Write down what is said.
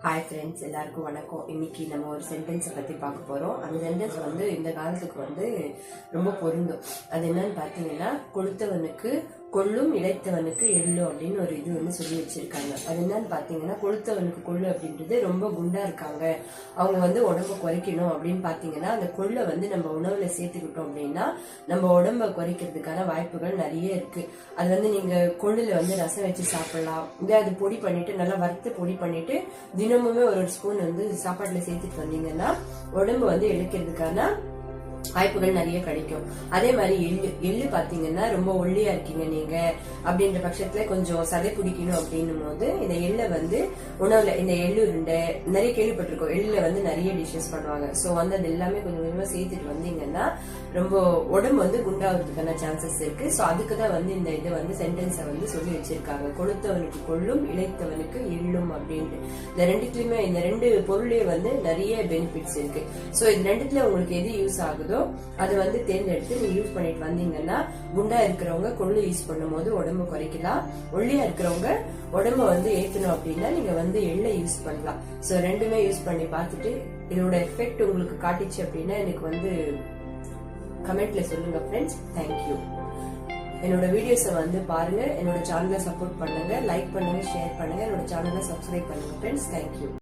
Hi friends, எல்லாருக்கும் வணக்கம். இன்னைக்கு நம்ம ஒரு சென்டென்ஸை பற்றி பார்க்க போகிறோம். அந்த சென்டென்ஸ் வந்து இந்த காலத்துக்கு வந்து ரொம்ப பொருந்தும். அது என்னன்னு பார்த்தீங்கன்னா, கொளுத்தவனுக்கு கொள்ளும் இளைத்தவனுக்கு எள்ளு அப்படின்னு ஒரு இது வந்து சொல்லி வச்சிருக்காங்க. அது என்னன்னு பார்த்தீங்கன்னா, கொளுத்தவனுக்கு கொள்ளு அப்படின்றது ரொம்ப குண்டா இருக்காங்க, அவங்க வந்து உடம்ப குறைக்கணும் அப்படின்னு பார்த்தீங்கன்னா, அந்த கொள்ளை வந்து நம்ம உணவுல சேர்த்துக்கிட்டோம் அப்படின்னா நம்ம உடம்ப குறைக்கிறதுக்கான வாய்ப்புகள் நிறைய இருக்கு. அது வந்து நீங்க கொள்ளுல வந்து ரசம் வச்சு சாப்பிடலாம். இதே அது பொடி பண்ணிட்டு நல்லா வறுத்து பொடி பண்ணிட்டு தினமுமே ஒரு ஸ்பூன் வந்து சாப்பாட்டுல சேர்த்துட்டு வந்தீங்கன்னா உடம்பு வந்து இழைக்கிறதுக்கான வாய்ப்புகள் நிறைய கிடைக்கும். அதே மாதிரி எள்ளு பாத்தீங்கன்னா ரொம்ப ஒல்லியா இருக்கீங்க நீங்க அப்படின்ற பட்சத்துல கொஞ்சம் சதை பிடிக்கணும் அப்படின்னும் போது இந்த எள்ளை வந்து உணவுல இந்த எள்ளு உருண்டை நிறைய கேள்விப்பட்டிருக்கோம். எள்ளுல வந்து நிறைய டிஷ்ஷஸ் பண்ணுவாங்க. சோ வந்து அது எல்லாமே கொஞ்சம் கொஞ்சமா சேர்த்துட்டு வந்தீங்கன்னா ரொம்ப உடம்பு வந்து குண்டாகிறதுக்கான சான்சஸ் இருக்கு. சோ அதுக்குதான் வந்து இந்த இது வந்து சென்டென்ஸை வந்து சொல்லி வச்சிருக்காங்க. கொளுத்தவனுக்கு கொள்ளும் இளைத்தவனுக்கு எள்ளும் அப்படின்ட்டு. இந்த ரெண்டுத்துலயுமே இந்த ரெண்டு பொருளே வந்து நிறைய பெனிஃபிட்ஸ் இருக்கு. சோ இது ரெண்டுத்துல உங்களுக்கு எது யூஸ் ஆகுதோ அதை வந்து தேர்ந்தெடுத்து நீங்க யூஸ் பண்ணிட்டு வந்தீங்கன்னா குண்டா இருக்கிறவங்க கொள்ளு யூஸ் பண்ணும் போது உடம்பு குறைக்கலாம். ஒல்லியா இருக்கிறவங்க உடம்ப வந்து ஏத்தணும் அப்படின்னா நீங்க வந்து எள்ளை யூஸ் பண்ணலாம். சோ ரெண்டுமே யூஸ் பண்ணி பார்த்துட்டு இதோட எஃபெக்ட் உங்களுக்கு காட்டிச்சு அப்படின்னா எனக்கு வந்து கமெண்ட்ல சொல்லுங்க ஃப்ரெண்ட்ஸ். தேங்க்யூ. என்னோட வீடியோஸை வந்து பாருங்க, என்னோட சேனலை சப்போர்ட் பண்ணுங்க, லைக் பண்ணுங்க, ஷேர் பண்ணுங்க, என்னோட சேனலை சப்ஸ்கிரைப் பண்ணுங்க ஃப்ரெண்ட்ஸ். தேங்க்யூ.